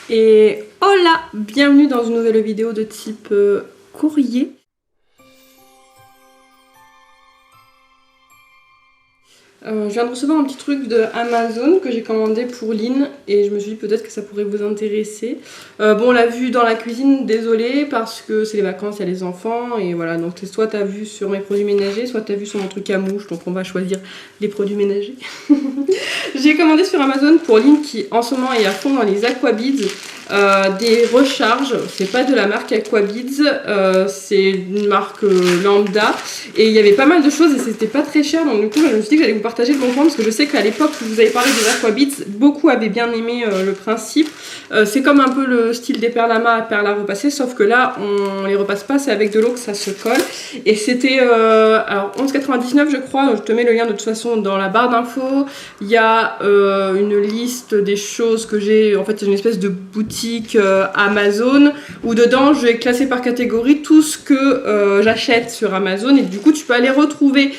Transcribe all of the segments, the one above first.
Et hola, bienvenue dans une nouvelle vidéo de type courrier. Je viens de recevoir un petit truc de Amazon que j'ai commandé pour Lynn et je me suis dit peut-être que ça pourrait vous intéresser. Bon, on l'a vu dans la cuisine, désolée, parce que c'est les vacances, il y a les enfants et voilà, donc soit t'as vu sur mes produits ménagers, soit t'as vu sur mon truc à mouche, donc on va choisir les produits ménagers. J'ai commandé sur Amazon pour Lynn qui en ce moment est à fond dans les Aquabeads. Des recharges, c'est pas de la marque Aquabeads, c'est une marque lambda et il y avait pas mal de choses et c'était pas très cher, donc du coup je me suis dit que j'allais vous partager le bon plan parce que je sais qu'à l'époque où je vous avais parlé des Aquabeads, beaucoup avaient bien aimé le principe. C'est comme un peu le style des perles à perles à repasser, sauf que là on les repasse pas, c'est avec de l'eau que ça se colle et c'était alors 11,99 je crois, donc je te mets le lien de toute façon dans la barre d'infos. Il y a une liste des choses que j'ai, en fait c'est une espèce de boutique Amazon où dedans je vais classer par catégorie tout ce que j'achète sur Amazon et du coup tu peux aller retrouver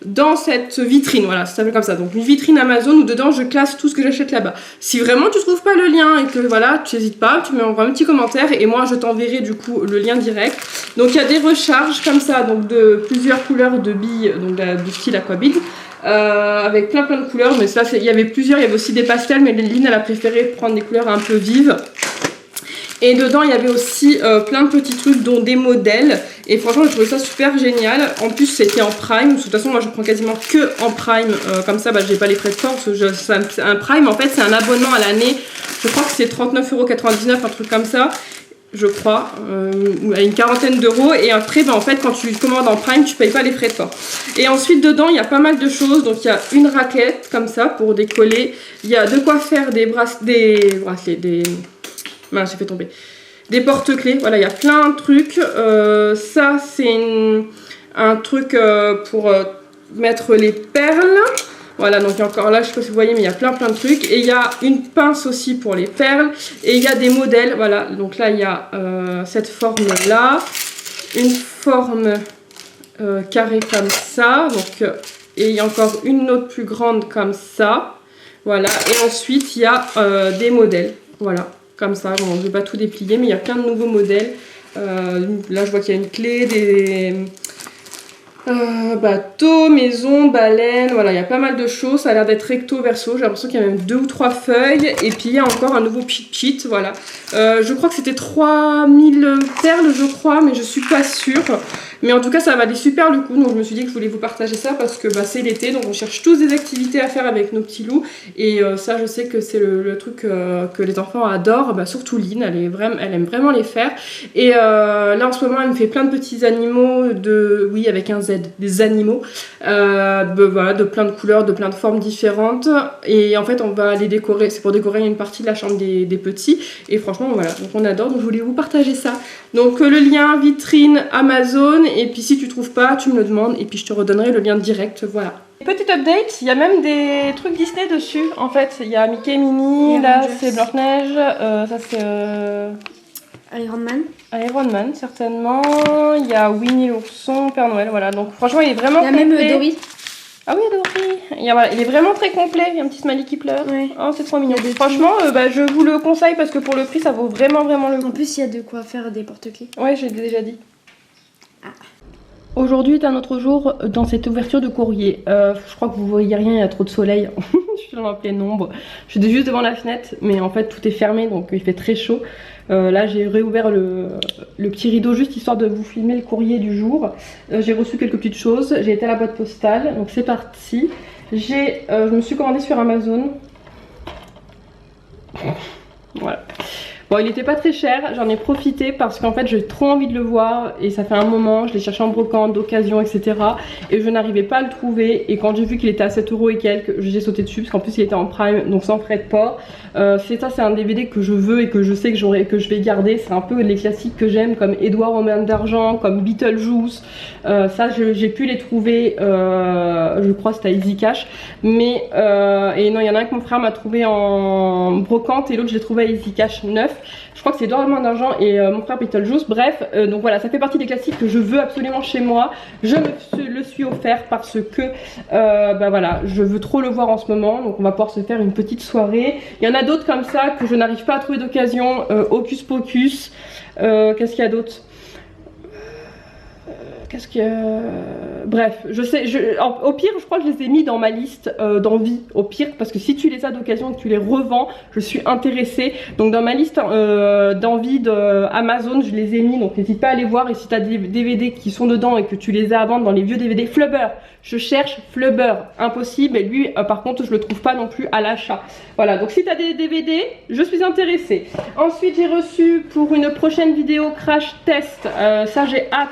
dans cette vitrine, voilà, ça s'appelle comme ça, donc une vitrine Amazon où dedans je classe tout ce que j'achète là-bas. Si vraiment tu trouves pas le lien et que voilà, tu n'hésites pas, tu m'envoies un petit commentaire et moi je t'enverrai du coup le lien direct. Donc il y a des recharges comme ça, donc de plusieurs couleurs de billes, donc du style Aquabead. Avec plein de couleurs, mais ça il y avait plusieurs, il y avait aussi des pastels, mais Lynn elle a préféré prendre des couleurs un peu vives. Et dedans il y avait aussi plein de petits trucs dont des modèles et franchement j'ai trouvé ça super génial. En plus c'était en prime, de toute façon moi je prends quasiment que en prime, comme ça j'ai pas les frais de port parce que un prime en fait c'est un abonnement à l'année, je crois que c'est 39,99 €, un truc comme ça je crois, à une quarantaine d'euros et après en fait quand tu commandes en prime tu payes pas les frais de port. Et ensuite dedans il y a pas mal de choses, donc il y a une raquette comme ça pour décoller, il y a de quoi faire des bracelets, mince, j'ai fait tomber. Des porte-clés, voilà, il y a plein de trucs. Ça, c'est un truc pour mettre les perles. Voilà, donc encore là, je sais pas si vous voyez, mais il y a plein de trucs. Et il y a une pince aussi pour les perles. Et il y a des modèles, voilà. Donc là, il y a cette forme-là. Une forme carrée comme ça. Donc, et il y a encore une autre plus grande comme ça. Voilà, et ensuite, il y a des modèles. Voilà. Comme ça, bon, je ne vais pas tout déplier, mais il y a plein de nouveaux modèles. Là, je vois qu'il y a une clé, des bateaux, maisons, baleines. Voilà, il y a pas mal de choses. Ça a l'air d'être recto verso. J'ai l'impression qu'il y a même 2 ou 3 feuilles. Et puis, il y a encore un nouveau cheat. Voilà. Je crois que c'était 3000 perles, je crois, mais je suis pas sûre. Mais en tout cas, ça valait super le coup. Donc, je me suis dit que je voulais vous partager ça parce que c'est l'été. Donc, on cherche tous des activités à faire avec nos petits loups. Et ça, je sais que c'est le truc que les enfants adorent. Surtout Lynn, elle aime vraiment les faire. Et là, en ce moment, elle me fait plein de petits animaux oui, avec un Z, des animaux. Voilà, de plein de couleurs, de plein de formes différentes. Et en fait, on va les décorer. C'est pour décorer une partie de la chambre des petits. Et franchement, voilà. Donc, on adore. Donc, je voulais vous partager ça. Donc, le lien vitrine Amazon. Et puis si tu trouves pas, tu me le demandes et puis je te redonnerai le lien direct, voilà. Petit update, il y a même des trucs Disney dessus, en fait. Il y a Mickey, Minnie, là c'est Blanche-Neige, ça c'est... Iron Man. Iron Man, certainement. Il y a Winnie l'ourson, Père Noël, voilà. Donc franchement, il est vraiment complet. Il y a même Dory. Ah oui, Dory. Voilà, il est vraiment très complet. Il y a un petit smiley qui pleure. Ouais. Oh, c'est trop mignon. Franchement, je vous le conseille parce que pour le prix, ça vaut vraiment le coup. En plus, il y a de quoi faire des porte-clés. Ouais, j'ai déjà dit. Aujourd'hui est un autre jour dans cette ouverture de courrier. Je crois que vous voyez rien, il y a trop de soleil. Je suis dans la pleine ombre. Je suis juste devant la fenêtre, mais en fait tout est fermé donc il fait très chaud. Là j'ai réouvert le petit rideau juste histoire de vous filmer le courrier du jour. J'ai reçu quelques petites choses. J'ai été à la boîte postale, donc c'est parti. Je me suis commandée sur Amazon. Voilà. Bon, il n'était pas très cher, j'en ai profité parce qu'en fait j'ai trop envie de le voir et ça fait un moment, je l'ai cherché en brocante, d'occasion, etc. Et je n'arrivais pas à le trouver et quand j'ai vu qu'il était à 7 € et quelques, j'ai sauté dessus parce qu'en plus il était en prime, donc sans frais de port. C'est un DVD que je veux et que je sais que je vais garder. C'est un peu les classiques que j'aime comme Édouard aux mains d'argent, comme Beetlejuice. Ça j'ai pu les trouver, je crois que c'était à Easy Cash. Mais, et non, il y en a un que mon frère m'a trouvé en brocante et l'autre je l'ai trouvé à Easy Cash neuf. Je crois que c'est Doraemon d'argent et mon frère Beetlejuice. Bref, donc voilà, ça fait partie des classiques que je veux absolument chez moi. Je me le suis offert parce que bah voilà, je veux trop le voir en ce moment. Donc on va pouvoir se faire une petite soirée. Il y en a d'autres comme ça que je n'arrive pas à trouver d'occasion. Hocus Pocus. Qu'est-ce qu'il y a d'autre? Qu'est-ce que... Bref, je sais, au pire, je crois que je les ai mis dans ma liste d'envie, au pire, parce que si tu les as d'occasion et que tu les revends, je suis intéressée. Donc dans ma liste d'envie d'Amazon, je les ai mis, donc n'hésite pas à aller voir. Et si tu as des DVD qui sont dedans et que tu les as à vendre dans les vieux DVD, Flubber, je cherche Flubber, impossible, et lui, par contre, je le trouve pas non plus à l'achat. Voilà, donc si tu as des DVD, je suis intéressée. Ensuite, j'ai reçu pour une prochaine vidéo crash test, ça j'ai hâte.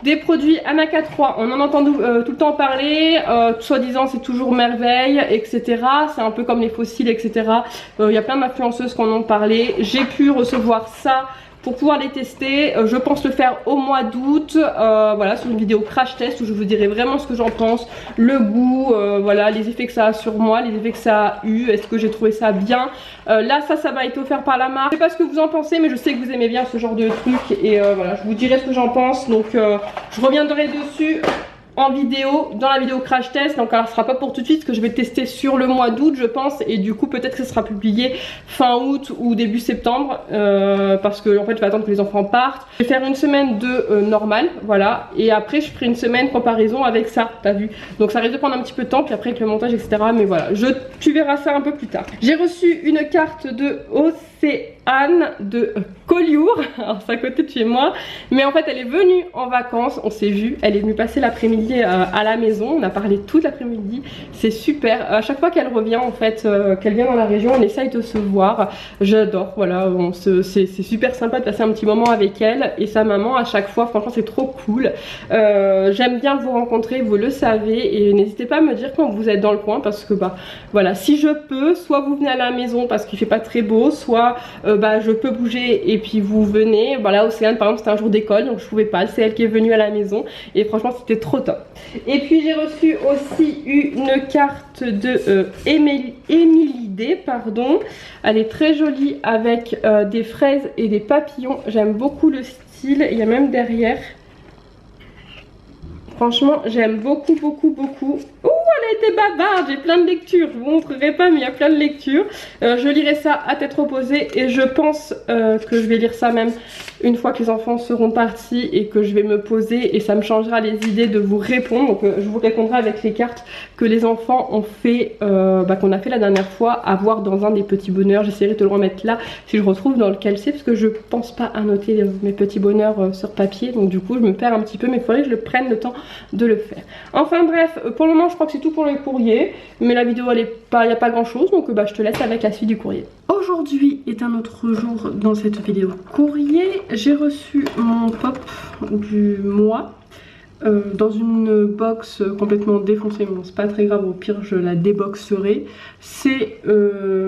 Des produits Amaka 3, on en entend tout le temps parler, soi-disant c'est toujours merveille, etc. C'est un peu comme les fossiles, etc. Il y a plein d'influenceuses qui en ont parlé. J'ai pu recevoir ça pour pouvoir les tester. Je pense le faire au mois d'août, voilà, sur une vidéo crash test où je vous dirai vraiment ce que j'en pense, le goût, voilà, les effets que ça a sur moi, les effets que ça a eu, est-ce que j'ai trouvé ça bien. Là ça m'a été offert par la marque. Je sais pas ce que vous en pensez, mais je sais que vous aimez bien ce genre de truc et voilà, je vous dirai ce que j'en pense. Donc je reviendrai dessus en vidéo, dans la vidéo crash test. Donc alors ce sera pas pour tout de suite, parce que je vais tester sur le mois d'août je pense, et du coup peut-être que ce sera publié fin août ou début septembre, parce que en fait je vais attendre que les enfants partent. Je vais faire une semaine de normal, voilà, et après je ferai une semaine comparaison avec ça, t'as vu. Donc ça risque de prendre un petit peu de temps, puis après avec le montage etc, mais voilà, tu verras ça un peu plus tard. J'ai reçu une carte de Océane de Collioure, alors c'est à côté de chez moi, mais en fait elle est venue en vacances, on s'est vu, elle est venue passer l'après-midi à la maison, on a parlé toute l'après-midi, c'est super. À chaque fois qu'elle revient en fait, qu'elle vient dans la région, on essaye de se voir, j'adore, voilà, c'est super sympa de passer un petit moment avec elle et sa maman à chaque fois, franchement c'est trop cool. J'aime bien vous rencontrer, vous le savez, et n'hésitez pas à me dire quand vous êtes dans le coin, parce que bah voilà, si je peux, soit vous venez à la maison parce qu'il fait pas très beau, soit bah je peux bouger et puis vous venez. Voilà, Océane par exemple c'était un jour d'école donc je pouvais pas, c'est elle qui est venue à la maison et franchement c'était trop top. Et puis j'ai reçu aussi une carte de Émilie D, pardon. Elle est très jolie avec des fraises et des papillons, j'aime beaucoup le style, il y a même derrière. Franchement, j'aime beaucoup, beaucoup, beaucoup. Ouh, elle a été bavarde, j'ai plein de lectures. Je vous montrerai pas, mais il y a plein de lectures. Je lirai ça à tête reposée et je pense que je vais lire ça même une fois que les enfants seront partis et que je vais me poser et ça me changera les idées de vous répondre. Donc je vous répondrai avec les cartes que les enfants ont fait, qu'on a fait la dernière fois, à voir dans un des petits bonheurs. J'essaierai de le remettre là si je retrouve dans lequel c'est, parce que je pense pas à noter mes petits bonheurs sur papier. Donc du coup je me perds un petit peu, mais il faudrait que je le prenne le temps de le faire. Enfin bref, pour le moment je crois que c'est tout pour le courrier, mais la vidéo elle est pas, il n'y a pas grand chose, donc je te laisse avec la suite du courrier. Aujourd'hui est un autre jour dans cette vidéo courrier. J'ai reçu mon pop du mois dans une box complètement défoncée, bon c'est pas très grave, au pire je la déboxerai. C'est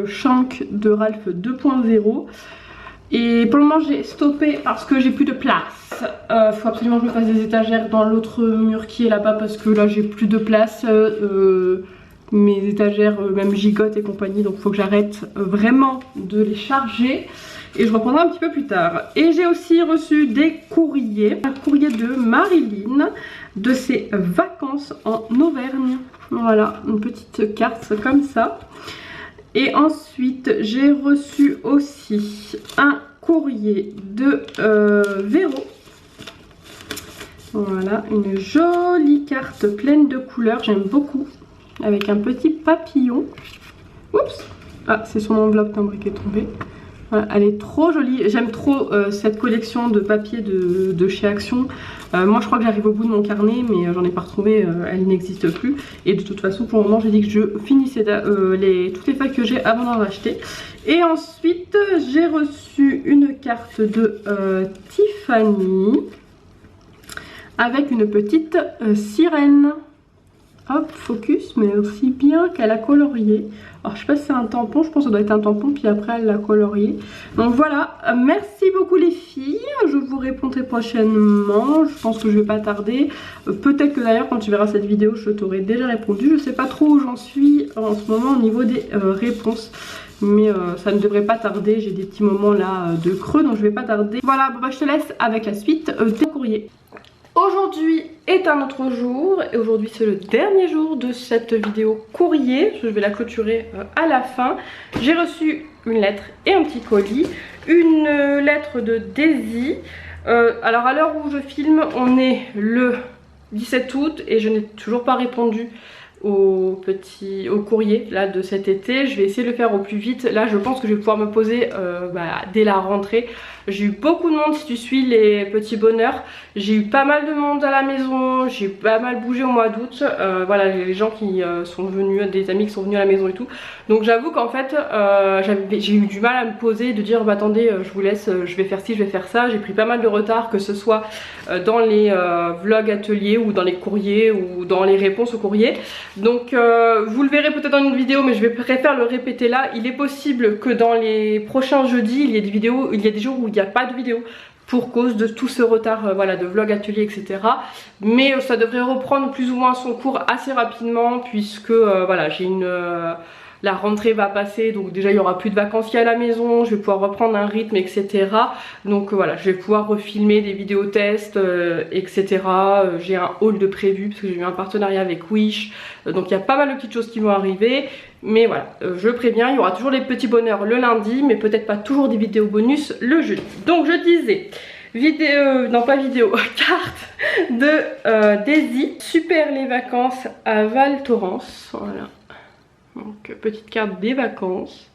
Shank de Ralph 2.0. Et pour le moment j'ai stoppé parce que j'ai plus de place. Faut absolument que je me fasse des étagères dans l'autre mur qui est là-bas, parce que là j'ai plus de place. Mes étagères même gigotent et compagnie, donc faut que j'arrête vraiment de les charger. Et je reprendrai un petit peu plus tard. Et j'ai aussi reçu des courriers. Un courrier de Marilyn de ses vacances en Auvergne. Voilà, une petite carte comme ça. Et ensuite j'ai reçu aussi un courrier de Véro. Voilà, une jolie carte pleine de couleurs, j'aime beaucoup, avec un petit papillon. Oups, ah c'est son enveloppe timbrée qui est tombée. Voilà, elle est trop jolie, j'aime trop cette collection de papier de chez Action. Moi je crois que j'arrive au bout de mon carnet, mais j'en ai pas retrouvé, elle n'existe plus. Et de toute façon pour le moment j'ai dit que je finissais toutes les feuilles que j'ai avant d'en racheter. Et ensuite j'ai reçu une carte de Tiffany avec une petite sirène. Hop, focus, mais aussi bien qu'elle a colorié. Alors je sais pas si c'est un tampon, je pense que ça doit être un tampon, puis après elle l'a colorié. Donc voilà, merci beaucoup les filles, je vous répondrai prochainement, je pense que je vais pas tarder. Peut-être que d'ailleurs quand tu verras cette vidéo je t'aurai déjà répondu, je sais pas trop où j'en suis en ce moment au niveau des réponses. mais ça ne devrait pas tarder. J'ai des petits moments là de creux, donc je vais pas tarder. Voilà, bon bah je te laisse avec la suite des courriers. Aujourd'hui est un autre jour et aujourd'hui c'est le dernier jour de cette vidéo courrier. Je vais la clôturer à la fin. J'ai reçu une lettre et un petit colis. Une lettre de Daisy. Alors à l'heure où je filme, on est le 17 août et je n'ai toujours pas répondu au courrier là de cet été. Je vais essayer de le faire au plus vite. Là je pense que je vais pouvoir me poser dès la rentrée. J'ai eu beaucoup de monde, si tu suis les petits bonheurs. J'ai eu pas mal de monde à la maison, j'ai pas mal bougé au mois d'août. Voilà, les gens qui sont venus, des amis qui sont venus à la maison et tout. Donc j'avoue qu'en fait j'ai eu du mal à me poser, de dire bah attendez je vous laisse, je vais faire ci, je vais faire ça. J'ai pris pas mal de retard, que ce soit dans les vlogs ateliers ou dans les courriers ou dans les réponses aux courriers. Donc vous le verrez peut-être dans une vidéo, mais je vais préférer le répéter là. Il est possible que dans les prochains jeudis il y ait des vidéos, il y a des jours où il n'y a pas de vidéo pour cause de tout ce retard voilà, de vlog atelier etc. Mais ça devrait reprendre plus ou moins son cours assez rapidement, puisque voilà, j'ai une... la rentrée va passer, donc déjà il n'y aura plus de vacanciers à la maison, je vais pouvoir reprendre un rythme etc. Donc voilà, je vais pouvoir refilmer des vidéos tests etc. J'ai un haul de prévu parce que j'ai eu un partenariat avec Wish, donc il y a pas mal de petites choses qui vont arriver. Mais voilà, je préviens, il y aura toujours des petits bonheurs le lundi, mais peut-être pas toujours des vidéos bonus le jeudi. Donc je disais, non pas vidéo, carte de Daisy. Super les vacances à Val Thorens, voilà. Donc petite carte des vacances.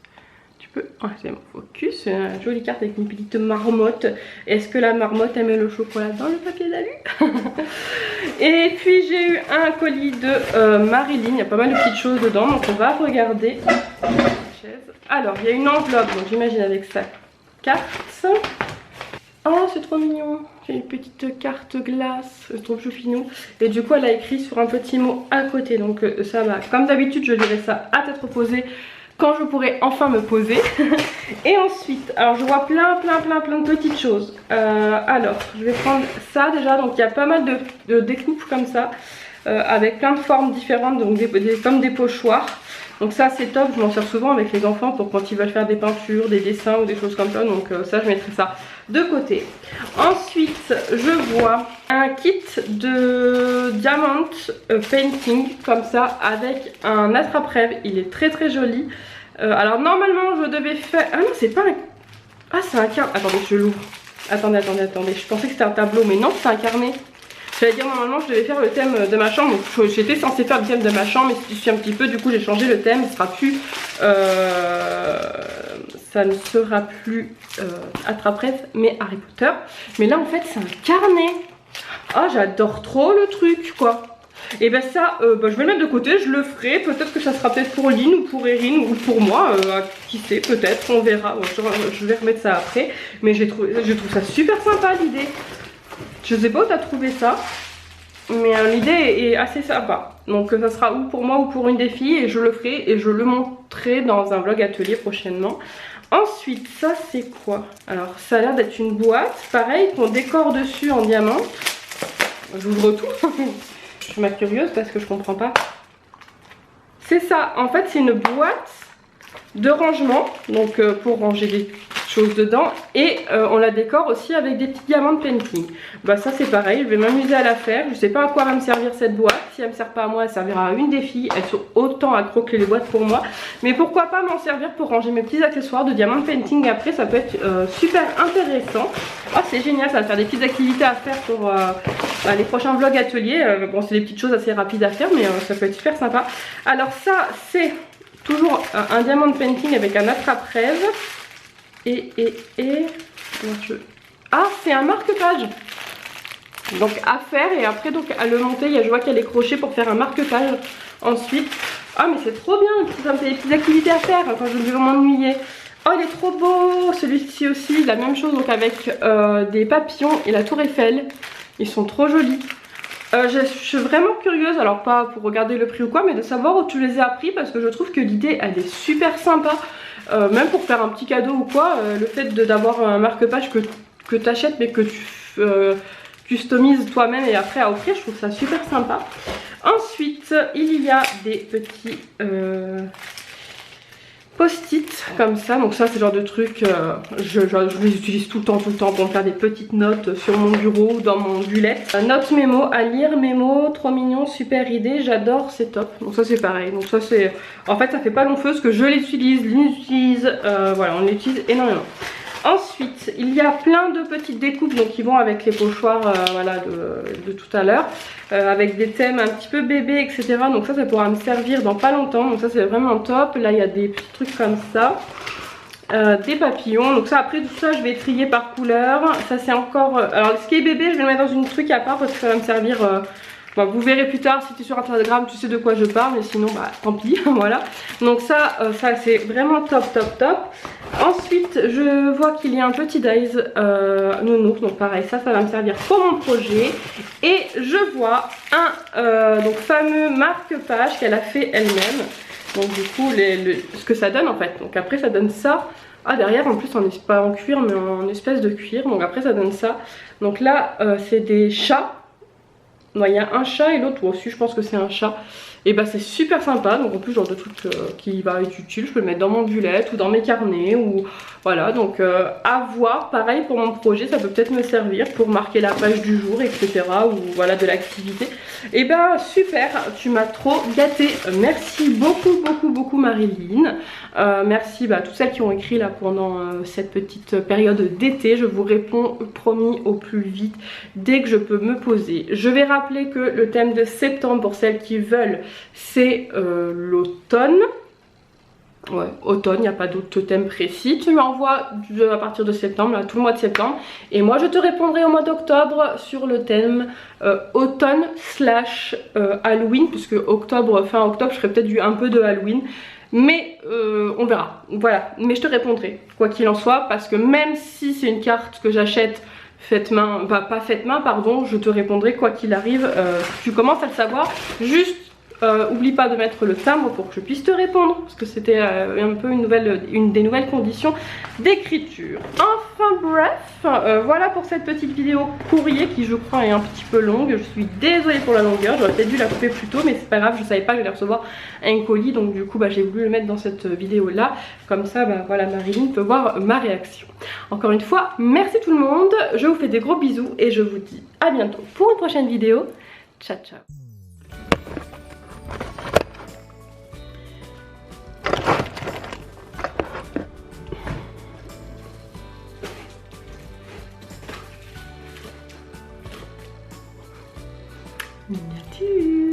Tu peux, ah c'est mon focus, c'est une jolie carte avec une petite marmotte. Est-ce que la marmotte aimait le chocolat dans le papier d'alu? Et puis j'ai eu un colis de Marilyn, il y a pas mal de petites choses dedans, donc on va regarder. Alors il y a une enveloppe, donc j'imagine avec sa carte. Oh c'est trop mignon, j'ai une petite carte glace, je trouve choufinou. Et du coup elle a écrit sur un petit mot à côté, donc ça va. Comme d'habitude je lirai ça à tête reposée quand je pourrai enfin me poser. Et ensuite, alors je vois plein de petites choses. Alors je vais prendre ça déjà, donc il y a pas mal de découpes comme ça, avec plein de formes différentes, donc comme des pochoirs. Donc ça c'est top, je m'en sers souvent avec les enfants pour quand ils veulent faire des peintures, des dessins ou des choses comme ça. Donc ça je mettrai ça de côté. Ensuite je vois un kit de diamant painting comme ça avec un attrape-rêve. Il est très joli. Alors normalement je devais faire... Ah non c'est pas un... Ah c'est un carnet. Attendez je l'ouvre. Attendez. Je pensais que c'était un tableau mais non c'est un carnet. J'allais dire normalement je devais faire le thème de ma chambre, donc j'étais censée faire le thème de ma chambre, mais si tu suis un petit peu du coup j'ai changé le thème, il sera plus ça ne sera plus attrape-rêve mais Harry Potter. Mais là en fait c'est un carnet. Ah j'adore trop le truc quoi. Et ben ça je vais le mettre de côté, je le ferai, peut-être que ça sera peut-être pour Lynn ou pour Erin ou pour moi, qui sait, peut-être, on verra. Bon, je vais remettre ça après, mais je trouve ça super sympa l'idée. Je sais pas où t'as trouvé ça, mais l'idée est assez sympa. Donc ça sera ou pour moi ou pour une des filles, et je le ferai et je le montrerai dans un vlog atelier prochainement. Ensuite ça c'est quoi? Alors ça a l'air d'être une boîte, pareil, qu'on décore dessus en diamant. J'ouvre tout. Je suis ma curieuse parce que je comprends pas. C'est ça, en fait c'est une boîte de rangement, donc pour ranger des choses dedans, et on la décore aussi avec des petits diamants de painting. Bah ça c'est pareil, je vais m'amuser à la faire. Je sais pas à quoi va me servir cette boîte. Si elle me sert pas à moi, elle servira à une des filles. Elles sont autant accro que les boîtes pour moi, mais pourquoi pas m'en servir pour ranger mes petits accessoires de diamants de painting après. Ça peut être super intéressant. Oh c'est génial, ça va faire des petites activités à faire pour les prochains vlogs ateliers. Bon c'est des petites choses assez rapides à faire, mais ça peut être super sympa. Alors ça c'est toujours un diamant de painting avec un attrape-rêve. Ah c'est un marque-page. Donc à faire, et après donc à le monter, je vois qu'il y a les crochets pour faire un marque-page. Ensuite, ah mais c'est trop bien, ça me fait des petites activités à faire quand je vais m'ennuyer. Oh il est trop beau, celui-ci aussi, la même chose, donc avec des papillons et la tour Eiffel. Ils sont trop jolis. Je suis vraiment curieuse, alors pas pour regarder le prix ou quoi, mais de savoir où tu les as pris, parce que je trouve que l'idée elle est super sympa. Même pour faire un petit cadeau ou quoi, le fait d'avoir un marque-page que tu achètes mais que tu customises toi-même et après à offrir, je trouve ça super sympa. Ensuite il y a des petits post-it comme ça. Donc ça c'est le genre de truc, je les utilise tout le temps pour me faire des petites notes sur mon bureau ou dans mon bullet. Note mémo, à lire, mémo, trop mignon, super idée, j'adore, c'est top. Donc ça c'est pareil, donc ça c'est, en fait ça fait pas long feu parce que je l'utilise, Lynn l'utilise, voilà on l'utilise énormément. Ensuite, il y a plein de petites découpes donc, qui vont avec les pochoirs voilà, de tout à l'heure. Avec des thèmes un petit peu bébé, etc. Donc ça pourra me servir dans pas longtemps. Donc ça c'est vraiment top. Là il y a des petits trucs comme ça. Des papillons. Donc ça après tout ça je vais trier par couleur. Ça c'est encore... alors ce qui est bébé je vais le mettre dans une truc à part parce que ça va me servir... bon, vous verrez plus tard si tu es sur Instagram, tu sais de quoi je parle, mais sinon bah tant pis, voilà. Donc ça c'est vraiment top. Ensuite je vois qu'il y a un petit dies nounours, donc pareil ça va me servir pour mon projet. Et je vois un donc fameux marque-page qu'elle a fait elle-même. Donc du coup ce que ça donne en fait. Donc après ça donne ça. Ah derrière en plus on n'est pas en cuir mais en espèce de cuir. Donc après ça donne ça. Donc là c'est des chats. Il y a un chat et l'autre aussi je pense que c'est un chat. Et bah c'est super sympa, donc en plus genre de truc qui va être utile, je peux le mettre dans mon bullet ou dans mes carnets ou voilà. Donc à voir, pareil pour mon projet, ça peut peut-être me servir pour marquer la page du jour, etc. ou voilà de l'activité. Et bah super, tu m'as trop gâté, merci beaucoup Marilyn. Merci à toutes celles qui ont écrit là pendant cette petite période d'été, je vous réponds promis au plus vite dès que je peux me poser. Je vais rappeler que le thème de septembre pour celles qui veulent c'est l'automne. Ouais, automne, il n'y a pas d'autre thème précis. Tu m'envoies à partir de septembre, là, tout le mois de septembre. Et moi, je te répondrai au mois d'octobre sur le thème automne / Halloween. Puisque octobre, fin octobre, je ferai peut-être un peu de Halloween. Mais on verra. Voilà, mais je te répondrai, quoi qu'il en soit. Parce que même si c'est une carte que j'achète faite main, bah, pas faite main, pardon, je te répondrai quoi qu'il arrive. Tu commences à le savoir. Juste oublie pas de mettre le timbre pour que je puisse te répondre parce que c'était un peu une des nouvelles conditions d'écriture. Enfin bref, voilà pour cette petite vidéo courrier qui je crois est un petit peu longue. Je suis désolée pour la longueur, j'aurais peut-être dû la couper plus tôt mais c'est pas grave, je savais pas que j'allais recevoir un colis donc du coup j'ai voulu le mettre dans cette vidéo là. Comme ça voilà, Marilyn peut voir ma réaction. Encore une fois, merci tout le monde, je vous fais des gros bisous et je vous dis à bientôt pour une prochaine vidéo. Ciao ciao. Miniature.